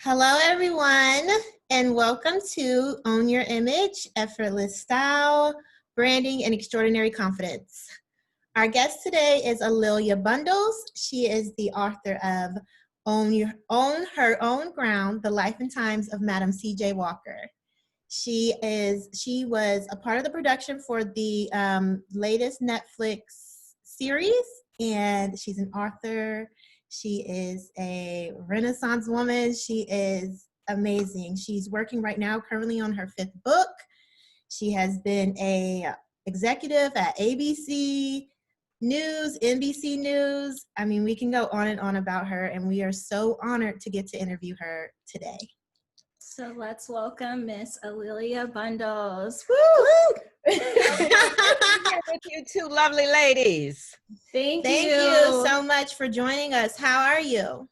Hello, everyone, and welcome to Own Your Image, Effortless Style, Branding, and Extraordinary Confidence. Our guest today is A'Lelia Bundles. She is the author of Own Her Own Ground, The Life and Times of Madam C.J. Walker. She was a part of the production for the latest Netflix series, and she's an author. She is a Renaissance woman. She is amazing. She's working right now currently on her 5th book. She has been a executive at ABC News, NBC News. I mean, we can go on and on about her, and we are so honored to get to interview her today. So let's welcome Miss A'Lelia Bundles. Woo! Here with you two lovely ladies. Thank you so much for joining us. How are you?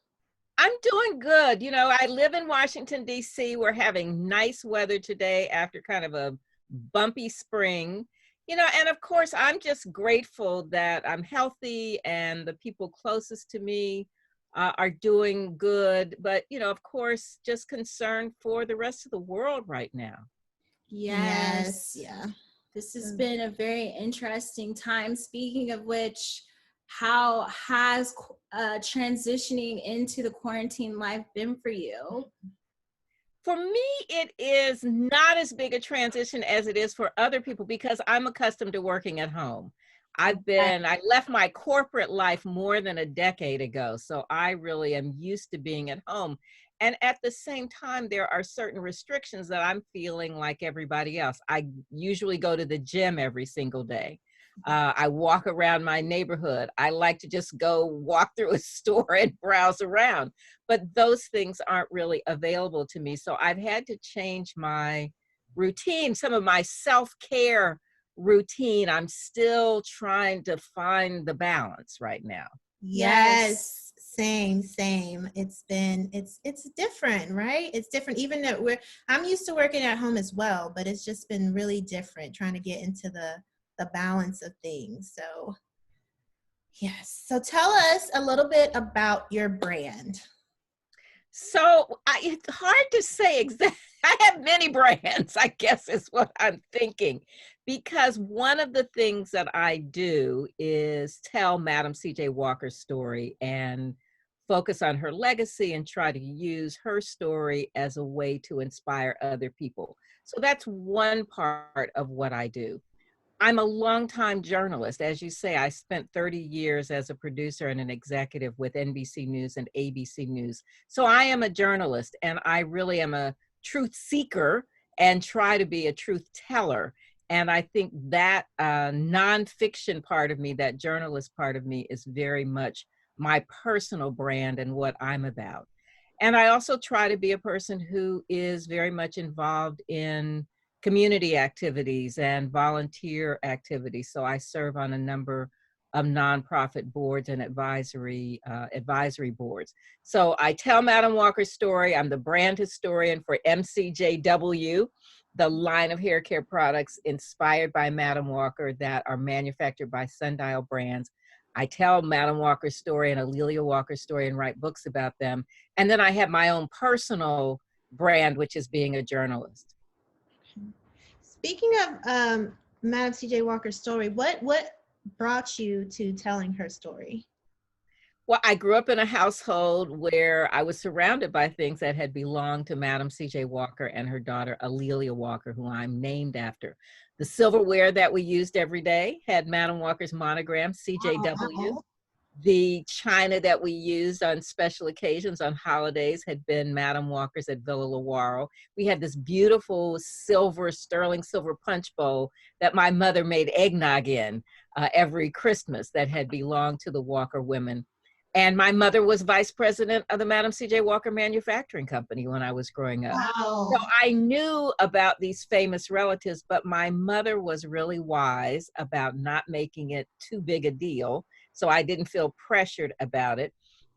I'm doing good. You know, I live in Washington, D.C. We're having nice weather today after kind of a bumpy spring. You know, and of course, I'm just grateful that I'm healthy and the people closest to me are doing good. But, you know, of course, just concerned for the rest of the world right now. Yes. Yeah. This has been a very interesting time. Speaking of which, how has transitioning into the quarantine life been for you? For me, it is not as big a transition as it is for other people because I'm accustomed to working at home. I left my corporate life more than a decade ago, so I really am used to being at home. And at the same time, there are certain restrictions that I'm feeling like everybody else. I usually go to the gym every single day. I walk around my neighborhood. I like to just go walk through a store and browse around, but those things aren't really available to me. So I've had to change my routine, some of my self-care routine. I'm still trying to find the balance right now. Yes. Same. It's different, right? It's different. Even though I'm used to working at home as well, but it's just been really different trying to get into the balance of things. So yes. So tell us a little bit about your brand. So it's hard to say exactly. I have many brands, I guess is what I'm thinking, because one of the things that I do is tell Madam C.J. Walker's story and focus on her legacy and try to use her story as a way to inspire other people. So that's one part of what I do. I'm a longtime journalist. As you say, I spent 30 years as a producer and an executive with NBC News and ABC News. So I am a journalist, and I really am a truth seeker and try to be a truth teller. And I think that nonfiction part of me, that journalist part of me, is very much my personal brand and what I'm about. And I also try to be a person who is very much involved in community activities and volunteer activities. So I serve on a number of nonprofit boards and advisory boards. So I tell Madam Walker's story. I'm the brand historian for MCJW, the line of hair care products inspired by Madam Walker that are manufactured by Sundial Brands. I tell Madam Walker's story and A'Lelia Walker's story and write books about them. And then I have my own personal brand, which is being a journalist. Speaking of Madam C.J. Walker's story, what brought you to telling her story? Well, I grew up in a household where I was surrounded by things that had belonged to Madam C.J. Walker and her daughter, A'Lelia Walker, who I'm named after. The silverware that we used every day had Madam Walker's monogram, CJW. Oh. The china that we used on special occasions, on holidays, had been Madam Walker's at Villa Lawaro. We had this beautiful sterling silver punch bowl that my mother made eggnog in every Christmas that had belonged to the Walker women. And my mother was vice president of the Madam C.J. Walker Manufacturing Company when I was growing up. Wow. So I knew about these famous relatives, but my mother was really wise about not making it too big a deal. So I didn't feel pressured about it.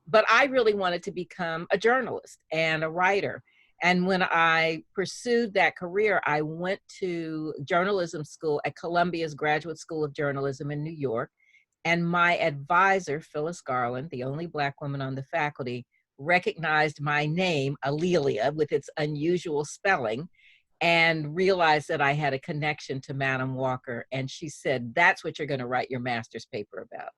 But I really wanted to become a journalist and a writer. And when I pursued that career, I went to journalism school at Columbia's Graduate School of Journalism in New York. And my advisor, Phyllis Garland, the only Black woman on the faculty, recognized my name, Alelia, with its unusual spelling, and realized that I had a connection to Madam Walker. And she said, that's what you're going to write your master's paper about.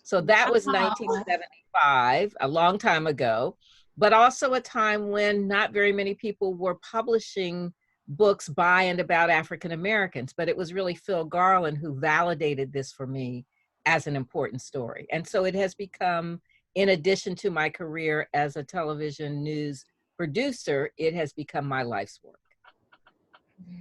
So that was 1975, a long time ago, but also a time when not very many people were publishing books by and about African Americans, but it was really Phil Garland who validated this for me as an important story. And so it has become, in addition to my career as a television news producer, it has become my life's work.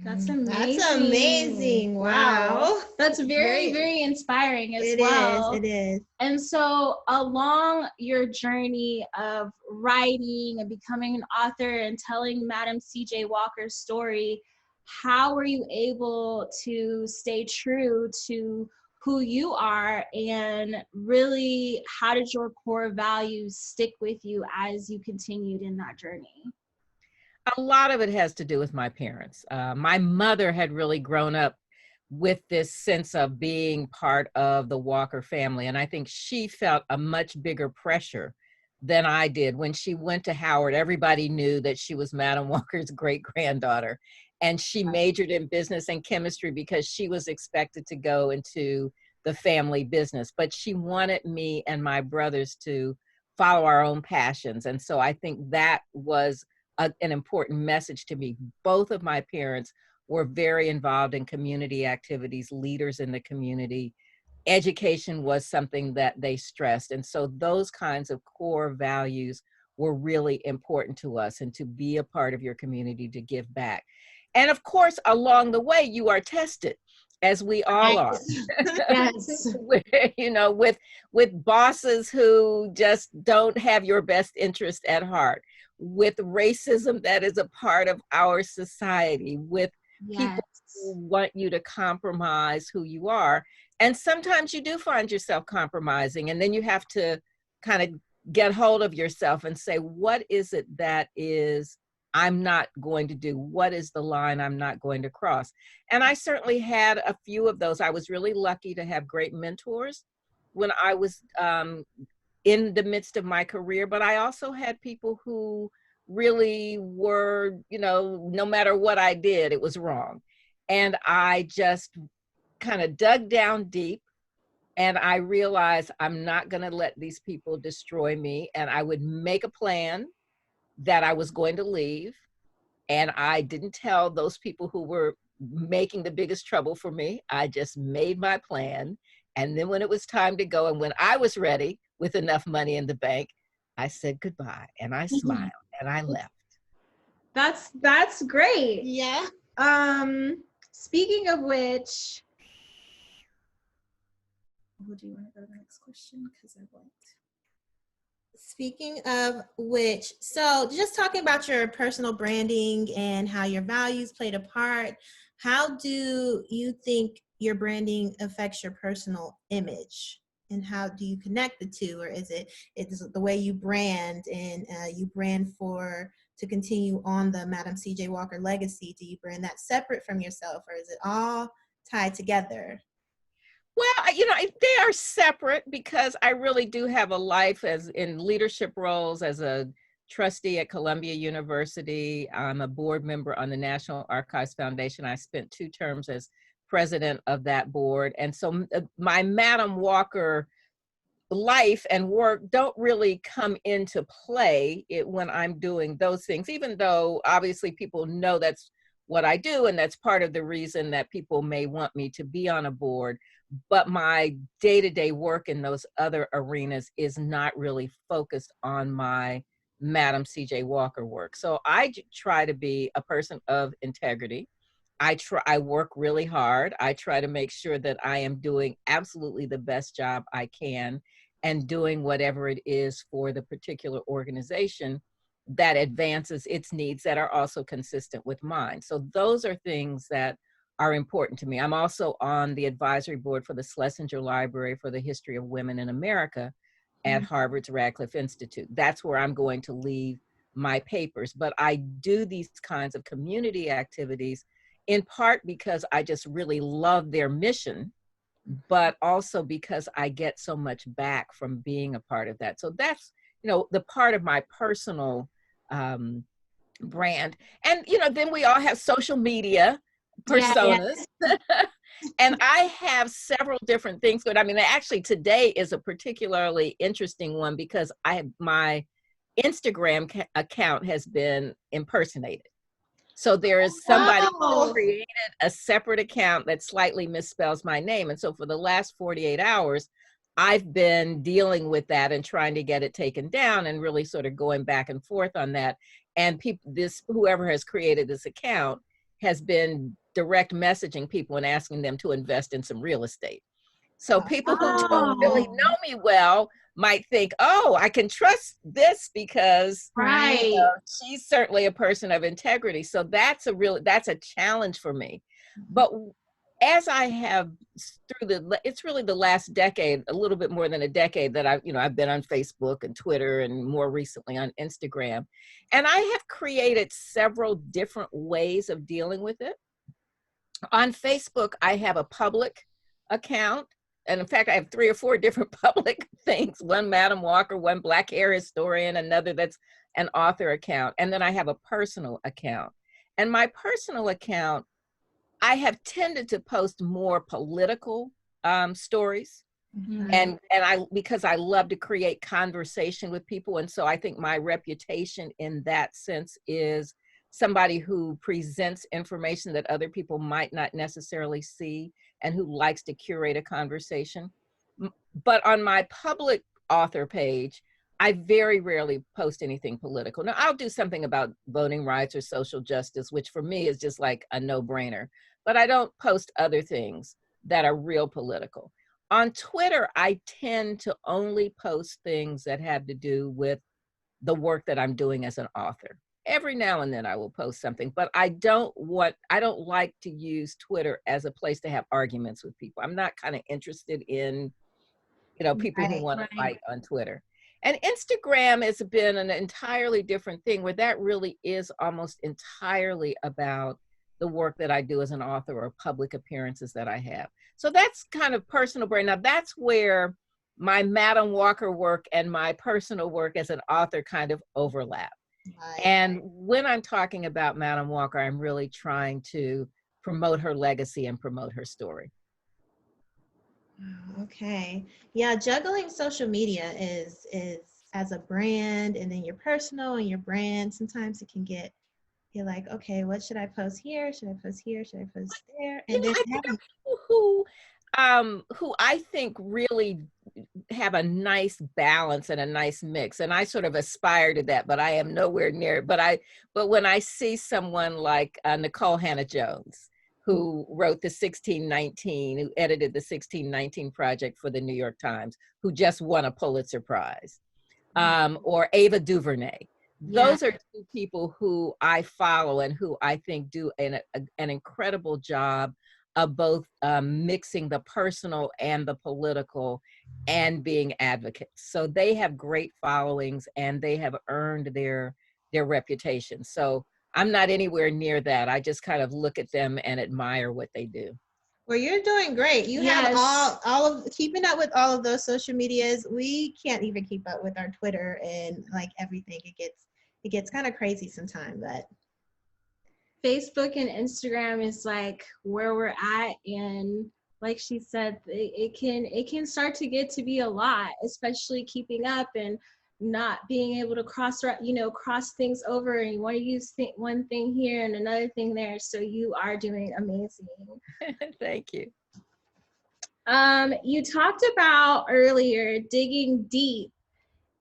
That's amazing. That's amazing. Wow. That's very, very inspiring as well. It is. And so along your journey of writing and becoming an author and telling Madam C.J. Walker's story, how were you able to stay true to who you are, and really how did your core values stick with you as you continued in that journey? A lot of it has to do with my parents. My mother had really grown up with this sense of being part of the Walker family. And I think she felt a much bigger pressure than I did. When she went to Howard, everybody knew that she was Madam Walker's great-granddaughter. And she majored in business and chemistry because she was expected to go into the family business. But she wanted me and my brothers to follow our own passions. And so I think that was an important message to me. Both of my parents were very involved in community activities, leaders in the community. Education was something that they stressed. And so those kinds of core values were really important to us, and to be a part of your community, to give back. And of course, along the way, you are tested, as we all are. Yes. You know, with bosses who just don't have your best interest at heart, with racism that is a part of our society, with people who want you to compromise who you are. And sometimes you do find yourself compromising, and then you have to kind of get hold of yourself and say, what is it that is I'm not going to do? What is the line I'm not going to cross? And I certainly had a few of those. I was really lucky to have great mentors when I was in the midst of my career, but I also had people who really were, you know, no matter what I did, it was wrong. And I just kind of dug down deep, and I realized I'm not going to let these people destroy me. And I would make a plan that I was going to leave. And I didn't tell those people who were making the biggest trouble for me. I just made my plan. And then when it was time to go, and when I was ready with enough money in the bank, I said goodbye, and I smiled, and I left. That's great. Yeah. Speaking of which, do you want to go to the next question? Because I went. Speaking of which, so just talking about your personal branding and how your values played a part, how do you think your branding affects your personal image? And how do you connect the two? Or is it the way you brand, and you brand to continue on the Madam C.J. Walker legacy? Do you brand that separate from yourself, or is it all tied together? Well, you know, they are separate, because I really do have a life as in leadership roles as a trustee at Columbia University. I'm a board member on the National Archives Foundation. I spent 2 terms as president of that board. And so my Madam Walker life and work don't really come into play when I'm doing those things, even though obviously people know that's what I do, and that's part of the reason that people may want me to be on a board. But my day-to-day work in those other arenas is not really focused on my Madam C.J. Walker work. So I try to be a person of integrity. I work really hard. I try to make sure that I am doing absolutely the best job I can, and doing whatever it is for the particular organization that advances its needs that are also consistent with mine. So those are things that are important to me. I'm also on the advisory board for the Schlesinger Library for the History of Women in America at Harvard's Radcliffe Institute. That's where I'm going to leave my papers. But I do these kinds of community activities in part because I just really love their mission, but also because I get so much back from being a part of that. So that's the part of my personal brand. And, then we all have social media personas. Yes. And I have several different things going. I mean, actually today is a particularly interesting one because my Instagram account has been impersonated. So there is somebody who created a separate account that slightly misspells my name. And so for the last 48 hours, I've been dealing with that and trying to get it taken down and really sort of going back and forth on that. And whoever has created this account has been direct messaging people and asking them to invest in some real estate. So people who don't really know me well might think, oh, I can trust this because she's certainly a person of integrity. So that's a challenge for me. But as I have it's really the last decade, a little bit more than a decade that I've been on Facebook and Twitter and more recently on Instagram. And I have created several different ways of dealing with it. On Facebook, I have a public account. And in fact, I have 3 or 4 different public things, one Madam Walker, one Black hair historian, another that's an author account. And then I have a personal account. And my personal account, I have tended to post more political stories. Mm-hmm. And because I love to create conversation with people. And so I think my reputation in that sense is somebody who presents information that other people might not necessarily see and who likes to curate a conversation. But on my public author page, I very rarely post anything political. Now, I'll do something about voting rights or social justice, which for me is just like a no-brainer. But I don't post other things that are real political. On Twitter, I tend to only post things that have to do with the work that I'm doing as an author. Every now and then I will post something, but I don't like to use Twitter as a place to have arguments with people. I'm not kind of interested in, people who want to fight on Twitter. And Instagram has been an entirely different thing where that really is almost entirely about the work that I do as an author or public appearances that I have. So that's kind of personal brand. Now that's where my Madam Walker work and my personal work as an author kind of overlap. Right. And when I'm talking about Madam Walker, I'm really trying to promote her legacy and promote her story. Okay. Yeah, juggling social media is as a brand and then your personal and your brand. Sometimes it can you're like, okay, what should I post here? Should I post here? Should I post there? And then I think people who I think really have a nice balance and a nice mix. And I sort of aspire to that, but I am nowhere near it. But when I see someone like Nicole Hannah-Jones, who wrote the 1619, who edited the 1619 Project for the New York Times, who just won a Pulitzer Prize, or Ava DuVernay. Those are 2 people who I follow and who I think do an incredible job of both mixing the personal and the political and being advocates. So they have great followings and they have earned their reputation. So I'm not anywhere near that. I just kind of look at them and admire what they do. Well, you're doing great. You have all of keeping up with all of those social medias. We can't even keep up with our Twitter and like everything. It gets kind of crazy sometimes, but Facebook and Instagram is like where we're at, and like she said, it can start to get to be a lot, especially keeping up and not being able to cross things over, and you want to use one thing here and another thing there. So you are doing amazing. Thank you. You talked about earlier digging deep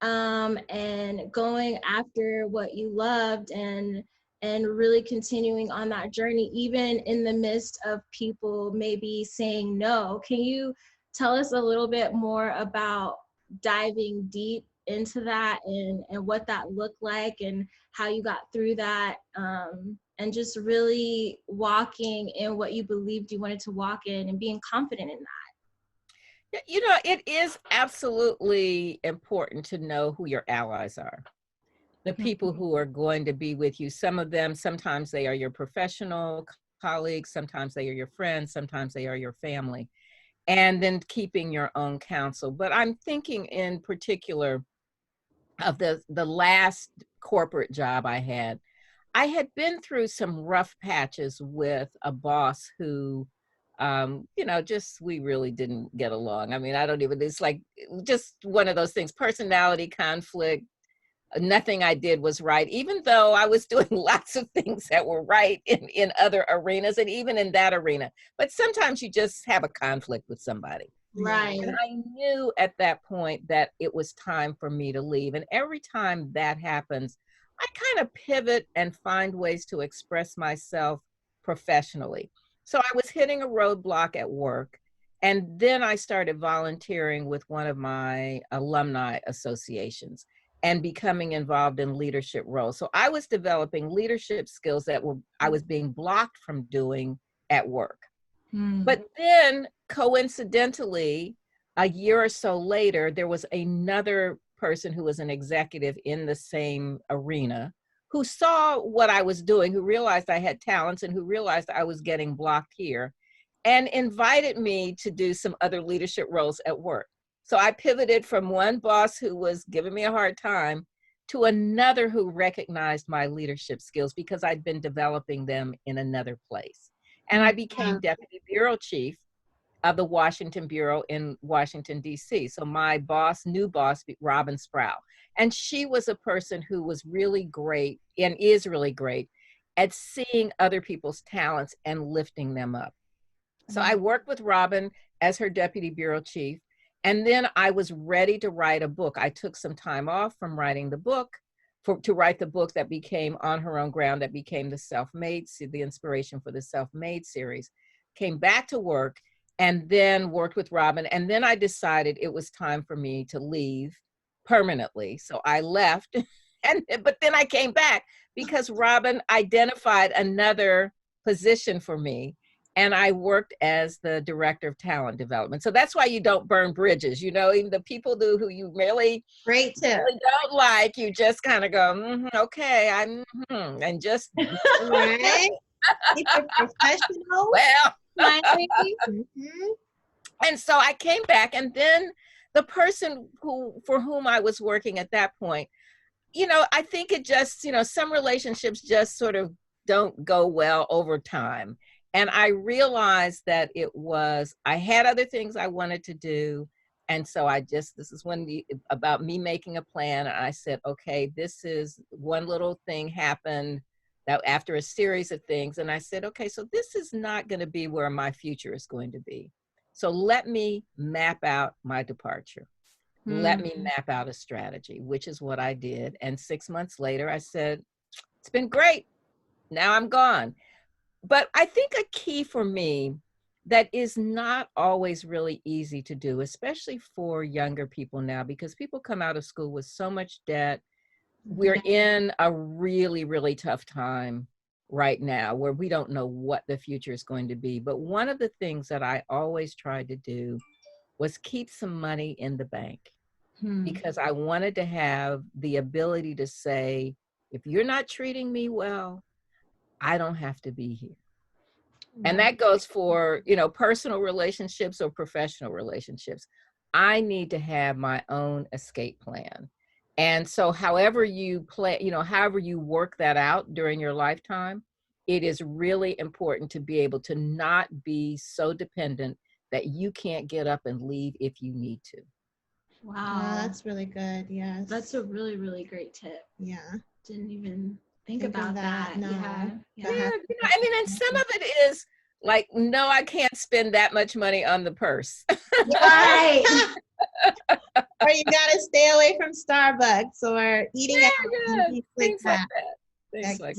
and going after what you loved and really continuing on that journey, even in the midst of people maybe saying no. Can you tell us a little bit more about diving deep into that and what that looked like and how you got through that, and just really walking in what you believed you wanted to walk in and being confident in that? It is absolutely important to know who your allies are. The people who are going to be with you. Some of them, sometimes they are your professional colleagues, sometimes they are your friends, sometimes they are your family. And then keeping your own counsel. But I'm thinking in particular of the last corporate job I had been through some rough patches with a boss who, just we really didn't get along. I mean, I don't even, it's like just one of those things, personality conflict. Nothing I did was right, even though I was doing lots of things that were right in other arenas and even in that arena. But sometimes you just have a conflict with somebody. Right. And I knew at that point that it was time for me to leave. And every time that happens, I kind of pivot and find ways to express myself professionally. So I was hitting a roadblock at work. And then I started volunteering with one of my alumni associations and becoming involved in leadership roles. So I was developing leadership skills that I was being blocked from doing at work. But then coincidentally, a year or so later, there was another person who was an executive in the same arena who saw what I was doing, who realized I had talents and who realized I was getting blocked here and invited me to do some other leadership roles at work. So I pivoted from one boss who was giving me a hard time to another who recognized my leadership skills because I'd been developing them in another place. And I became deputy bureau chief of the Washington Bureau in Washington, D.C. So my new boss, Robin Sproul, and she was a person who was really great and is really great at seeing other people's talents and lifting them up. So I worked with Robin as her deputy bureau chief. And then I was ready to write a book. I took some time off from writing the book to write the book that became On Her Own Ground, that became the inspiration for the Self-Made series. Came back to work and then worked with Robin. And then I decided it was time for me to leave permanently. So I left, but then I came back because Robin identified another position for me. And I worked as the director of talent development. So that's why you don't burn bridges. Even the people who you really, Great tip. really don't like, you just kind of go, okay, and just. Right. Keep it professional. Well. Mm-hmm. And so I came back, and then the person for whom I was working at that point, I think it just, some relationships just sort of don't go well over time. And I realized that I had other things I wanted to do. And so this is about me making a plan. I said, okay, this is one little thing happened that after a series of things. And I said, okay, so this is not going to be where my future is going to be. So let me map out my departure. Let me map out a strategy, which is what I did. And 6 months later, I said, it's been great. Now I'm gone. But I think a key for me that is not always really easy to do, especially for younger people now, because people come out of school with so much debt. We're in a really, really tough time right now where we don't know what the future is going to be. But one of the things that I always tried to do was keep some money in the bank because I wanted to have the ability to say, if you're not treating me well, I don't have to be here. And that goes for, personal relationships or professional relationships. I need to have my own escape plan. And so however you play, however you work that out during your lifetime, it is really important to be able to not be so dependent that you can't get up and leave if you need to. Wow. That's really good. Yes. That's a really, really great tip. Yeah. Didn't even think about that. No. Yeah. And some of it is like, no, I can't spend that much money on the purse. Right. Or you gotta stay away from Starbucks or eating out. Things like that.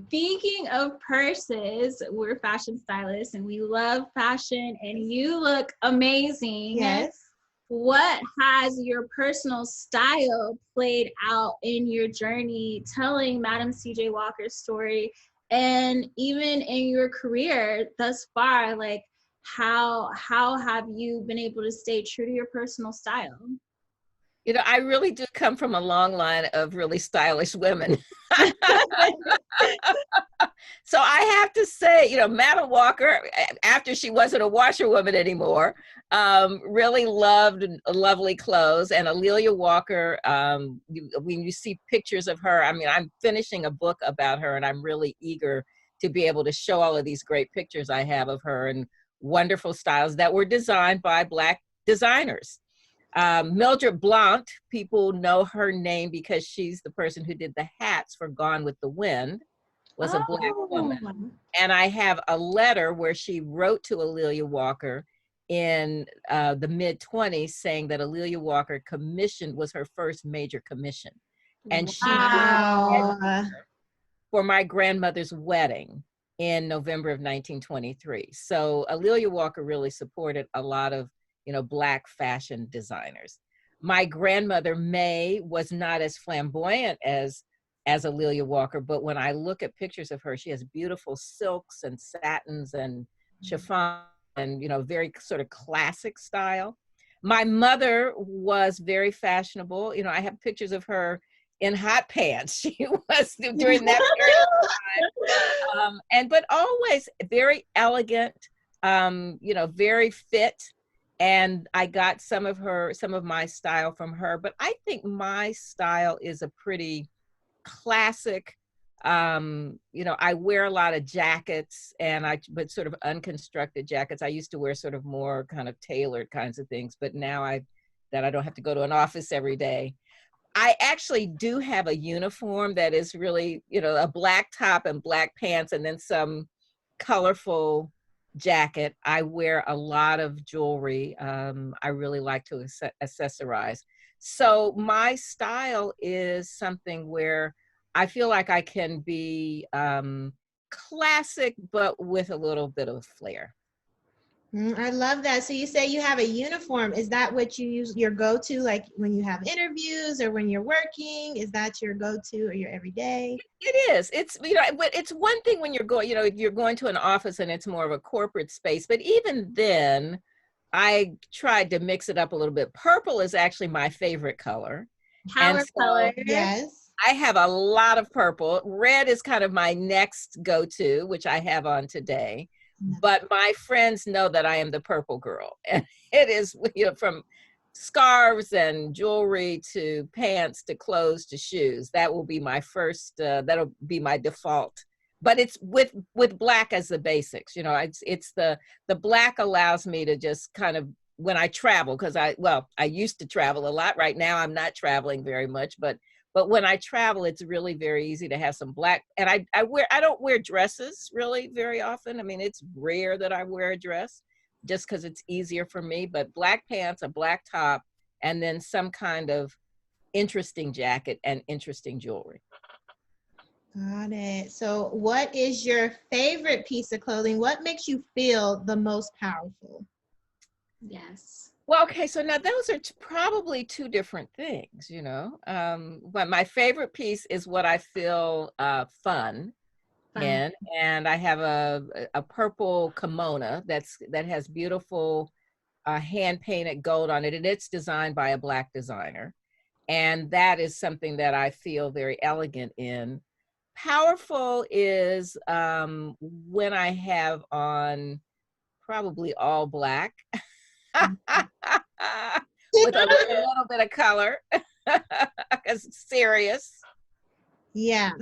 Speaking of purses, we're fashion stylists and we love fashion, and you look amazing. Yes. What has your personal style played out in your journey telling Madam C.J. Walker's story, and even in your career thus far? Like, how have you been able to stay true to your personal style? I really do come from a long line of really stylish women. So I have to say, Madam Walker, after she wasn't a washerwoman anymore, really loved lovely clothes. And A'Lelia Walker, when you see pictures of her, I mean, I'm finishing a book about her, and I'm really eager to be able to show all of these great pictures I have of her and wonderful styles that were designed by Black designers. Mildred Blount, people know her name because she's the person who did the hats for Gone with the Wind, was a Black woman. And I have a letter where she wrote to A'Lelia Walker in the mid-20s saying that A'Lelia Walker was her first major commission. And she for my grandmother's wedding in November of 1923. So A'Lelia Walker really supported a lot of, Black fashion designers. My grandmother, May, was not as flamboyant as A'Lelia Walker, but when I look at pictures of her, she has beautiful silks and satins and chiffon and, very sort of classic style. My mother was very fashionable. I have pictures of her in hot pants. She was during that period of time. But always very elegant, very fit. And I got some of my style from her, but I think my style is a pretty classic. I wear a lot of jackets but sort of unconstructed jackets. I used to wear sort of more kind of tailored kinds of things, but now that I don't have to go to an office every day. I actually do have a uniform that is really, a black top and black pants and then some colorful jacket. I wear a lot of jewelry. I really like to accessorize. So my style is something where I feel like I can be classic, but with a little bit of flair. I love that. So you say you have a uniform. Is that what you use your go-to, like when you have interviews or when you're working? Is that your go-to or your everyday? It is. It's, but it's one thing when you're going to an office and it's more of a corporate space. But even then, I tried to mix it up a little bit. Purple is actually my favorite color. Power color. Yes. I have a lot of purple. Red is kind of my next go-to, which I have on today. But my friends know that I am the purple girl. And it is, from scarves and jewelry to pants to clothes to shoes. That will be my first, that'll be my default. But it's with black as the basics. It's the black allows me to just kind of, when I travel, because I used to travel a lot. Right now I'm not traveling very much, but when I travel, it's really very easy to have some black. And I don't wear dresses really very often. I mean, it's rare that I wear a dress just because it's easier for me. But black pants, a black top, and then some kind of interesting jacket and interesting jewelry. Got it. So what is your favorite piece of clothing? What makes you feel the most powerful? Yes. Well, okay, so now those are probably two different things, but my favorite piece is what I feel fun in, and I have a purple kimono that has beautiful hand-painted gold on it, and it's designed by a Black designer, and that is something that I feel very elegant in. Powerful is when I have on probably all black. With a little bit of color because it's serious. Yeah.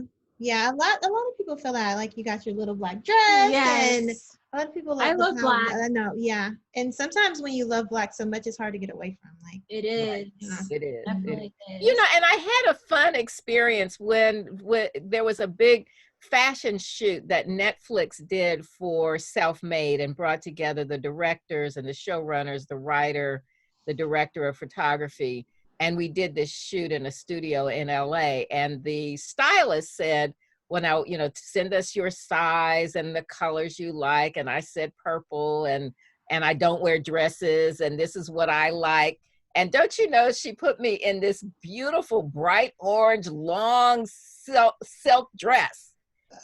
A lot of people feel that, like you got your little black dress. Yes. And a lot of people like I love black. I know, yeah. And sometimes when you love black so much, it's hard to get away from. Like it is. It is. Definitely it is. And I had a fun experience when there was a big fashion shoot that Netflix did for Self-Made and brought together the directors and the showrunners, the writer, the director of photography. And we did this shoot in a studio in LA. And the stylist said, well, now, send us your size and the colors you like. And I said purple and I don't wear dresses and this is what I like. And don't you know, she put me in this beautiful bright orange long silk dress.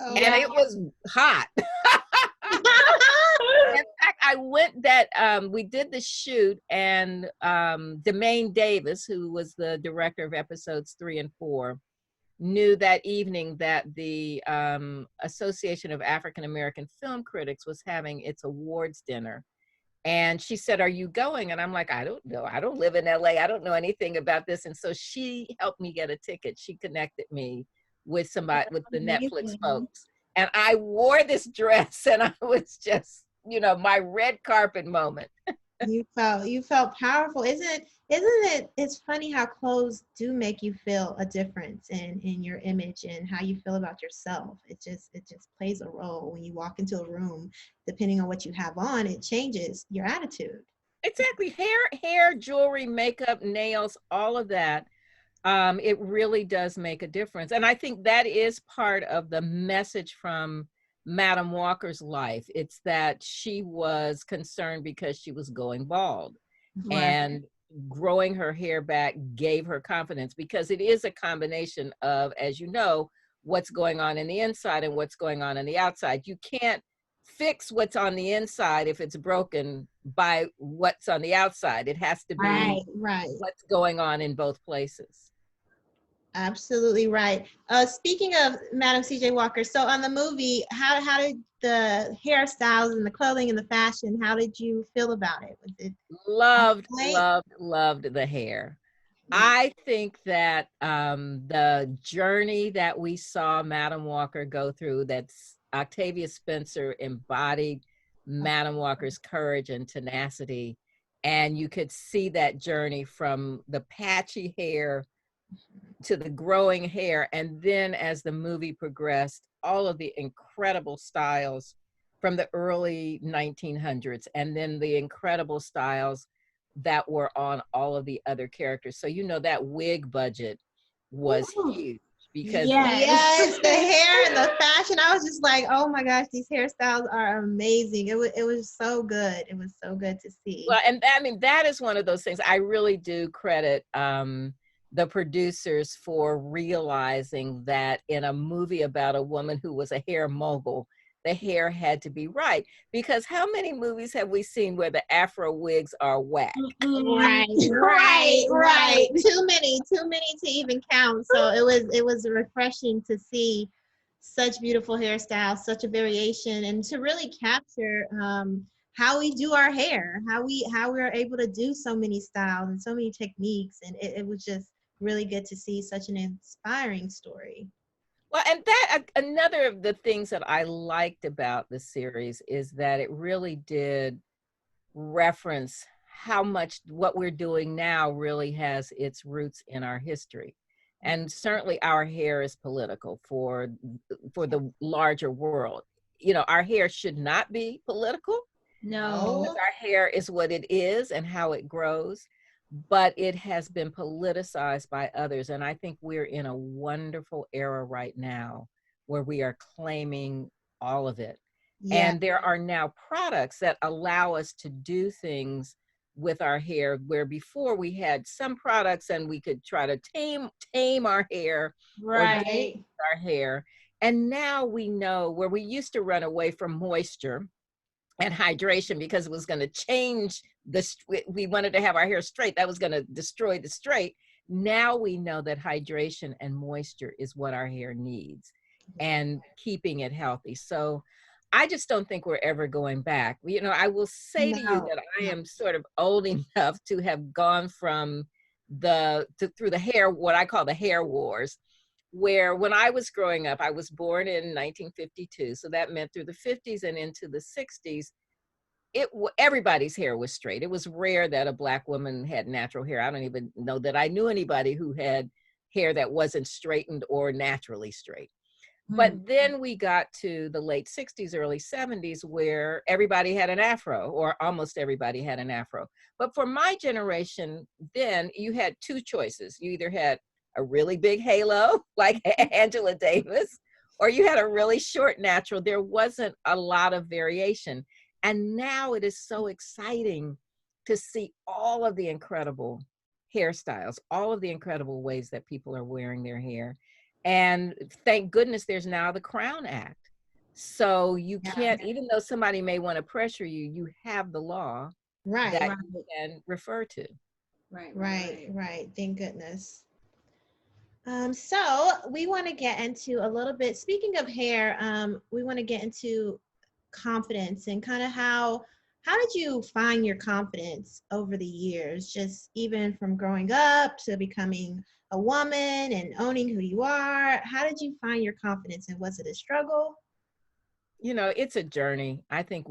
Oh, and it was hot. In fact, we did the shoot and Demaine Davis, who was the director of episodes 3 and 4, knew that evening that the Association of African American Film Critics was having its awards dinner. And she said, "Are you going?" And I'm like, "I don't know. I don't live in LA. I don't know anything about this." And so she helped me get a ticket. She connected me with somebody, with the Netflix Amazing. folks. And I wore this dress and I was just, my red carpet moment. You felt powerful. Isn't it, it's funny how clothes do make you feel a difference in your image and how you feel about yourself. It just plays a role when you walk into a room. Depending on what you have on, it changes your attitude. Exactly. Hair, jewelry, makeup, nails, all of that. It really does make a difference. And I think that is part of the message from Madam Walker's life. It's that she was concerned because she was going bald. Right. And growing her hair back gave her confidence, because it is a combination of, as you know, what's going on in the inside and what's going on in the outside. You can't fix what's on the inside if it's broken by what's on the outside. It has to be Right. what's going on in both places. Absolutely right. Speaking of Madam C.J. Walker, so on the movie, how did the hairstyles and the clothing and the fashion, how did you feel about it? Was it Loved, like? loved the hair. I think that the journey that we saw Madam Walker go through, that's Octavia Spencer embodied Madam Walker's courage and tenacity. And you could see that journey from the patchy hair to the growing hair. And then as the movie progressed, all of the incredible styles from the early 1900s, and then the incredible styles that were on all of the other characters. So, that wig budget was Ooh. huge, because Yes, the hair and the fashion. I was just like, oh my gosh, these hairstyles are amazing. It was so good. It was so good to see. well, and I mean, that is one of those things I really do credit the producers for realizing that in a movie about a woman who was a hair mogul, the hair had to be right. Because how many movies have we seen where the Afro wigs are whack? Right. Too many to even count. So it was refreshing to see such beautiful hairstyles, such a variation, and to really capture how we do our hair, how we're able to do so many styles and so many techniques, and it was just really good to see such an inspiring story. Well, and that another of the things that I liked about the series is that it really did reference how much what we're doing now really has its roots in our history. And certainly our hair is political for the larger world. Our hair should not be political. No. Our hair is what it is and how it grows, but it has been politicized by others. And I think we're in a wonderful era right now where we are claiming all of it. Yeah. And there are now products that allow us to do things with our hair, where before we had some products and we could try to tame our hair or Right. our hair. And now we know, where we used to run away from moisture and hydration because it was going to change we wanted to have our hair straight, that was going to destroy the straight. Now we know that hydration and moisture is what our hair needs, and keeping it healthy. So I just don't think we're ever going back. I will say to you No. that I am sort of old enough to have gone from through the hair, what I call the hair wars, where when I was growing up, I was born in 1952. So that meant through the 50s and into the 60s, everybody's hair was straight. It was rare that a Black woman had natural hair. I don't even know that I knew anybody who had hair that wasn't straightened or naturally straight. But then we got to the late 60s, early 70s, where everybody had an afro, or almost everybody had an afro. But for my generation, then you had two choices. You either had a really big halo, like Angela Davis, or you had a really short natural. There wasn't a lot of variation. And now it is so exciting to see all of the incredible hairstyles, all of the incredible ways that people are wearing their hair. And thank goodness there's now the Crown Act. So you can't, even though somebody may want to pressure you, you have the law that you can refer to. Right. Thank goodness. So we want to get into a little bit, speaking of hair, we want to get into confidence and kind of how did you find your confidence over the years, just even from growing up to becoming a woman and owning who you are? How did you find your confidence, and was it a struggle? You know, it's a journey. I think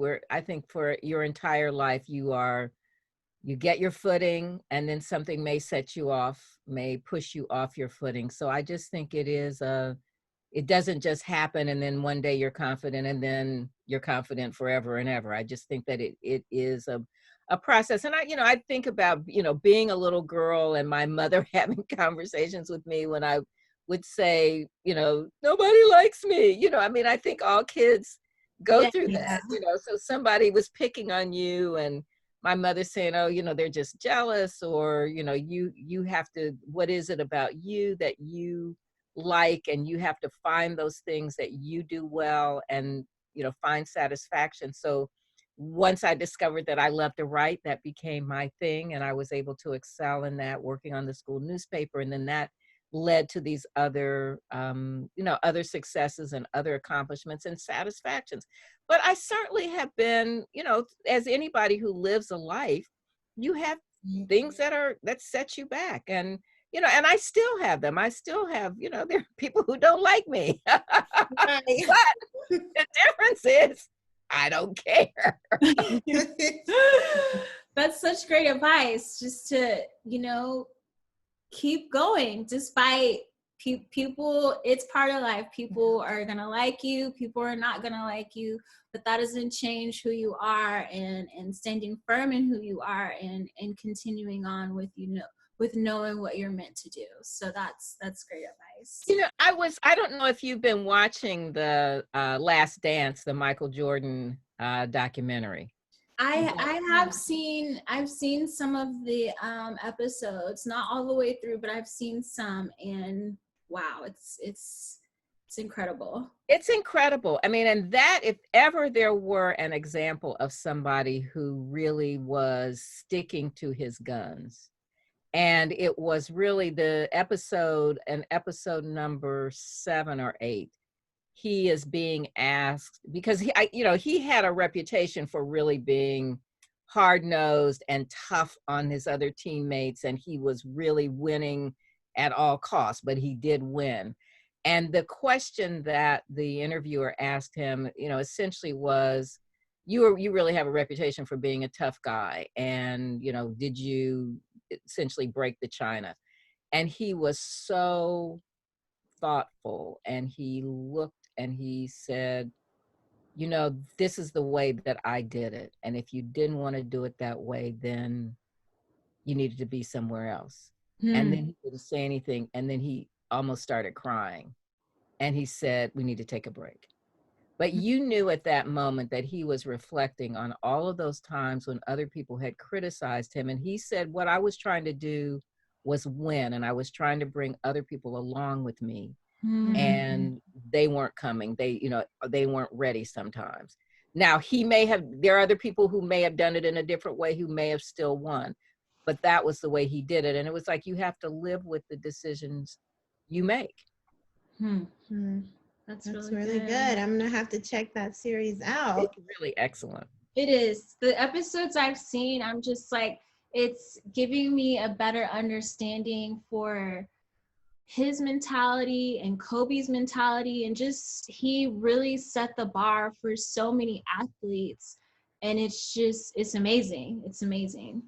for your entire life, you get your footing, and then something may set you off, may push you off your footing. So I just think it doesn't just happen and then one day you're confident and then you're confident forever and ever. I just think that it is a process. And I think about, being a little girl and my mother having conversations with me when I would say, nobody likes me. I think all kids go Yeah. through that, so somebody was picking on you and my mother saying, oh, they're just jealous, or, you have to, what is it about you that you like, and you have to find those things that you do well and find satisfaction. So once I discovered that I love to write, that became my thing, and I was able to excel in that, working on the school newspaper, and then that led to these other other successes and other accomplishments and satisfactions. But I certainly have been, as anybody who lives a life, you have things that set you back, and and I still have them. I still have, there are people who don't like me. Right. But the difference is I don't care. That's such great advice, just to, keep going despite people. It's part of life. People are going to like you, people are not going to like you, but that doesn't change who you are, and standing firm in who you are, and continuing on with, with knowing what you're meant to do. So that's great advice. I don't know if you've been watching the Last Dance, the Michael Jordan documentary. I've seen some of the episodes, not all the way through, but I've seen some, and wow, it's incredible. It's incredible. And that, if ever there were an example of somebody who really was sticking to his guns, and it was really an episode number 7 or 8. He is being asked, because he had a reputation for really being hard-nosed and tough on his other teammates, and he was really winning at all costs, but he did win. And the question that the interviewer asked him, essentially was, you really have a reputation for being a tough guy, and did you essentially break the china? And he was so thoughtful, and he looked and he said, this is the way that I did it. And if you didn't want to do it that way, then you needed to be somewhere else. And then he didn't say anything. And then he almost started crying. And he said, we need to take a break. But you knew at that moment that he was reflecting on all of those times when other people had criticized him. And he said, what I was trying to do was win. And I was trying to bring other people along with me. And they weren't coming. They weren't ready sometimes. Now, there are other people who may have done it in a different way, who may have still won, but that was the way he did it. And it was like, you have to live with the decisions you make. That's really good. I'm gonna have to check that series out. It's really excellent. It is. The episodes I've seen, I'm just like, it's giving me a better understanding for his mentality and Kobe's mentality, and just, he really set the bar for so many athletes, and it's amazing. It's amazing.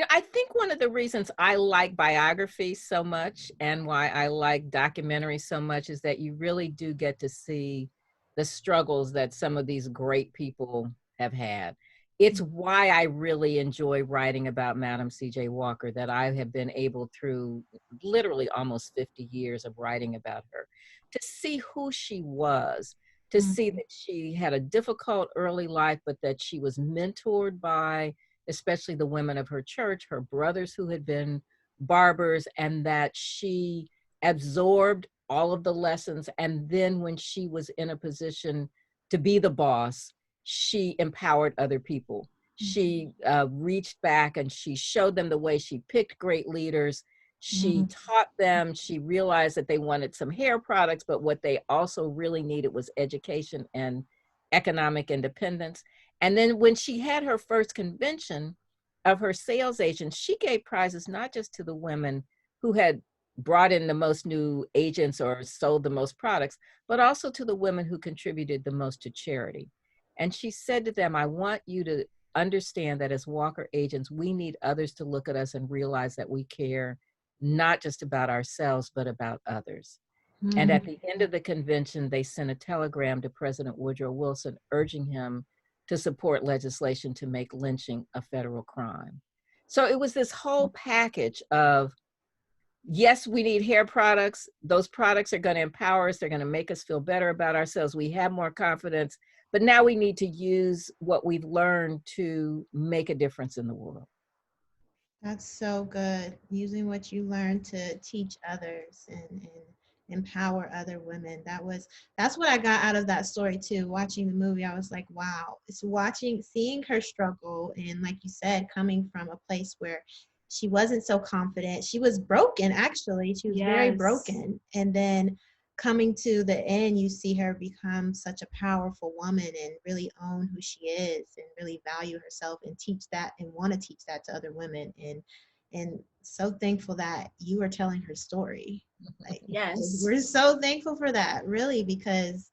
I think one of the reasons I like biography so much, and why I like documentaries so much, is that you really do get to see the struggles that some of these great people have had. It's why I really enjoy writing about Madam C.J. Walker, that I have been able, through literally almost 50 years of writing about her, to see who she was, to see that she had a difficult early life, but that she was mentored by especially the women of her church, her brothers who had been barbers, and that she absorbed all of the lessons. And then when she was in a position to be the boss, she empowered other people. She reached back and she showed them the way. She picked great leaders. She taught them, she realized that they wanted some hair products, but what they also really needed was education and economic independence. And then when she had her first convention of her sales agents, she gave prizes not just to the women who had brought in the most new agents or sold the most products, but also to the women who contributed the most to charity. And she said to them, I want you to understand that as Walker agents, we need others to look at us and realize that we care not just about ourselves, but about others. And at the end of the convention, they sent a telegram to President Woodrow Wilson urging him to support legislation to make lynching a federal crime. So it was this whole package of, yes, we need hair products. Those products are going to empower us. They're going to make us feel better about ourselves. We have more confidence, but now we need to use what we've learned to make a difference in the world. That's so good. Using what you learned to teach others and empower other women. That's what I got out of that story too. Watching the movie, I was like, wow. It's seeing her struggle, and like you said, coming from a place where she wasn't so confident. She was broken, actually. She was very broken. And then coming to the end, you see her become such a powerful woman and really own who she is and really value herself and teach that and want to teach that to other women. And so thankful that you are telling her story. Like, Yes. we're so thankful for that, really, because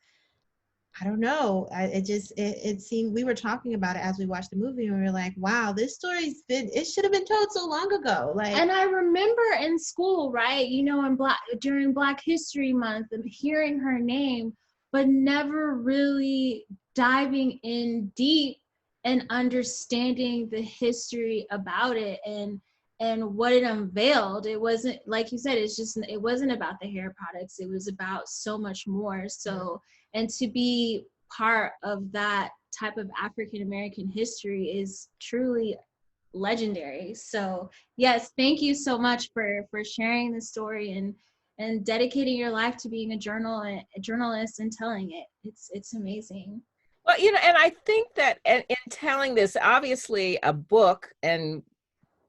I don't know. It seemed, we were talking about it as we watched the movie, and we were like, wow, this it should have been told so long ago. Like, and I remember in school, right, you know, during Black History Month, and hearing her name, but never really diving in deep and understanding the history about it and what it unveiled. It wasn't, like you said, it wasn't about the hair products. It was about so much more. So, and to be part of that type of African American history is truly legendary. So yes, thank you so much for sharing the story and dedicating your life to being a journalist and telling it. It's amazing. Well, you know, and I think that in telling this, obviously a book and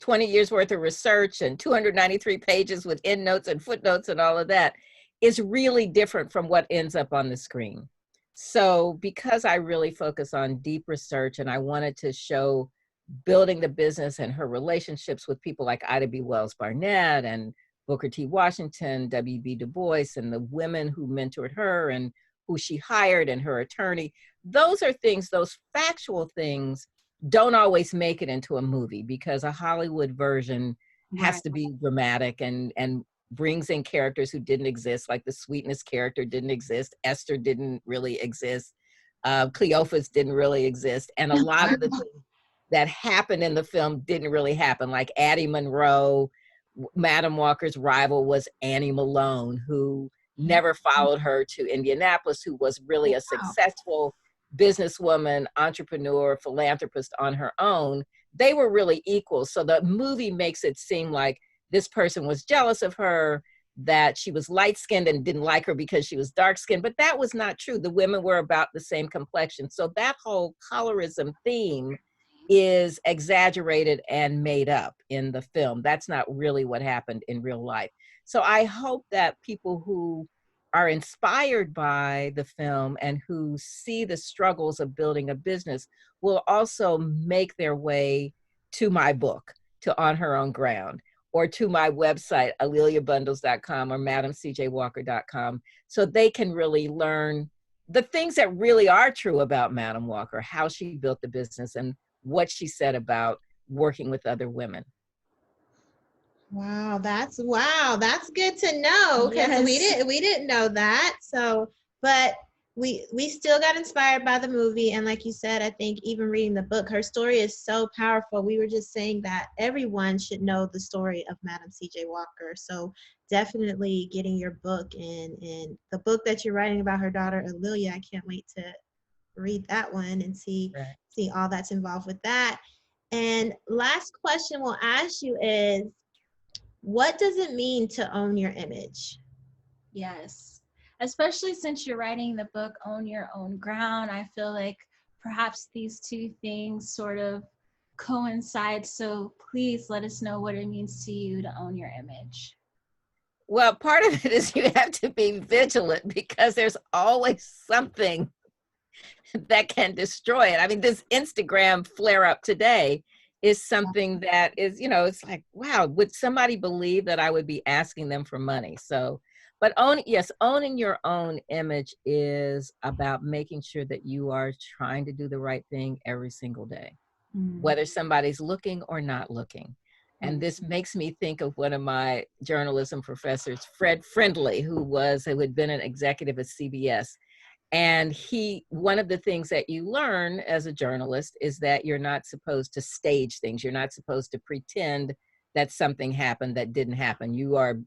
20 years worth of research and 293 pages with endnotes and footnotes and all of that is really different from what ends up on the screen. So because I really focus on deep research and I wanted to show building the business and her relationships with people like Ida B. Wells Barnett and Booker T. Washington, W.B. Du Bois, and the women who mentored her and who she hired and her attorney, those are things, those factual things don't always make it into a movie because a Hollywood version has to be dramatic and brings in characters who didn't exist, like the Sweetness character didn't exist, Esther didn't really exist, Cleophas didn't really exist, and a lot of the things that happened in the film didn't really happen, like Addie Monroe. Madam Walker's rival was Annie Malone, who never followed her to Indianapolis, who was really a successful businesswoman, entrepreneur, philanthropist on her own. They were really equal. So the movie makes it seem like this person was jealous of her, that she was light-skinned and didn't like her because she was dark-skinned, but that was not true. The women were about the same complexion. So that whole colorism theme is exaggerated and made up in the film. That's not really what happened in real life. So I hope that people who are inspired by the film and who see the struggles of building a business will also make their way to my book, to On Her Own Ground, or to my website, aleliabundles.com or madamcjwalker.com, so they can really learn the things that really are true about Madam Walker, how she built the business and what she said about working with other women. Wow, that's good to know, because we didn't know that. So, but we still got inspired by the movie, and like you said, I think even reading the book, her story is so powerful. We were just saying that everyone should know the story of Madam C.J. Walker. So definitely getting your book and the book that you're writing about her daughter Alelia. I can't wait to read that one and see all that's involved with that. And last question we'll ask you is, what does it mean to own your image? Yes, especially since you're writing the book, Own Your Own Ground. I feel like perhaps these two things sort of coincide. So please let us know what it means to you to own your image. Well, part of it is you have to be vigilant because there's always something that can destroy it. I mean, this Instagram flare up today is something that is, you know, it's like, wow, would somebody believe that I would be asking them for money? So, but owning your own image is about making sure that you are trying to do the right thing every single day, whether somebody's looking or not looking. And this makes me think of one of my journalism professors, Fred Friendly, who had been an executive at CBS. And one of the things that you learn as a journalist is that you're not supposed to stage things. You're not supposed to pretend that something happened that didn't happen. You are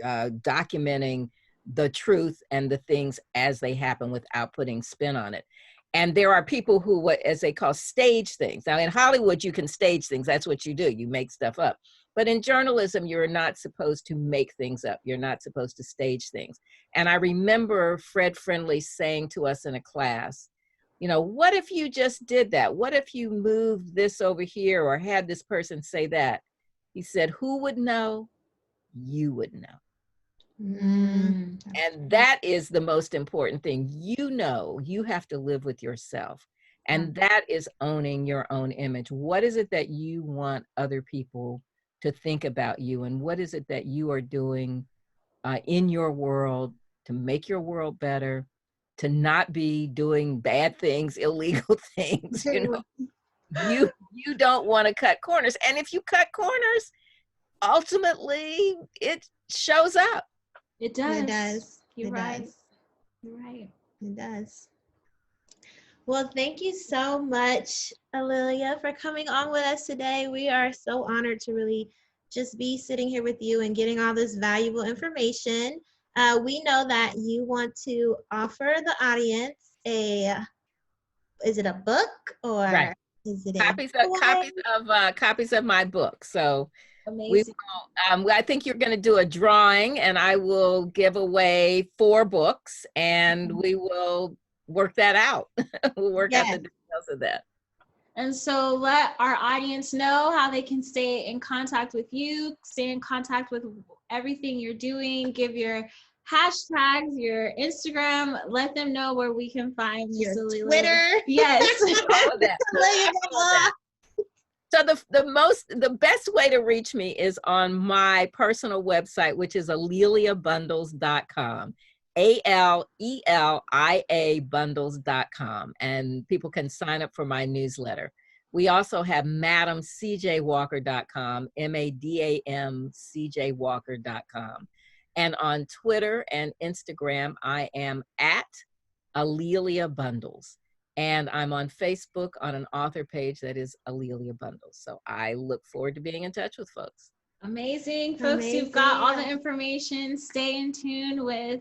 documenting the truth and the things as they happen without putting spin on it. And there are people who, as they call, stage things. Now, in Hollywood, you can stage things. That's what you do. You make stuff up. But in journalism, you're not supposed to make things up. You're not supposed to stage things. And I remember Fred Friendly saying to us in a class, you know, what if you just did that? What if you moved this over here or had this person say that? He said, who would know? You would know. And that is the most important thing. You know, you have to live with yourself. And that is owning your own image. What is it that you want other people to think about you? And what is it that you are doing in your world to make your world better, to not be doing bad things, illegal things? You know, you don't want to cut corners. And if you cut corners, ultimately it shows up. It does. It does. You're right. You're right. It does. Well, thank you so much, A'Lelia, for coming on with us today. We are so honored to really just be sitting here with you and getting all this valuable information. We know that you want to offer the audience is it a book or right. is it copies of my book? So amazing. I think you're going to do a drawing, and I will give away 4 books, and we will work that out. We'll work out the details of that. And so let our audience know how they can stay in contact with you, stay in contact with everything you're doing, give your hashtags, your Instagram, let them know where we can find your A'Lelia. Twitter. Yes. All of that. So the best way to reach me is on my personal website, which is aleliabundles.com. ALELIA bundles.com, and people can sign up for my newsletter. We also have madamcjwalker.com, MADAMCJWalker.com. And on Twitter and Instagram, I am at A'Lelia Bundles. And I'm on Facebook on an author page that is A'Lelia Bundles. So I look forward to being in touch with folks. Amazing. Folks, you've got all the information. Stay in tune with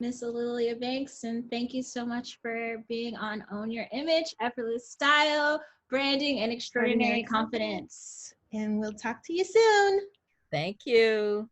Miss A'Lelia Banks, and thank you so much for being on Own Your Image, Effortless Style, Branding, and Extraordinary Confidence. And we'll talk to you soon. Thank you.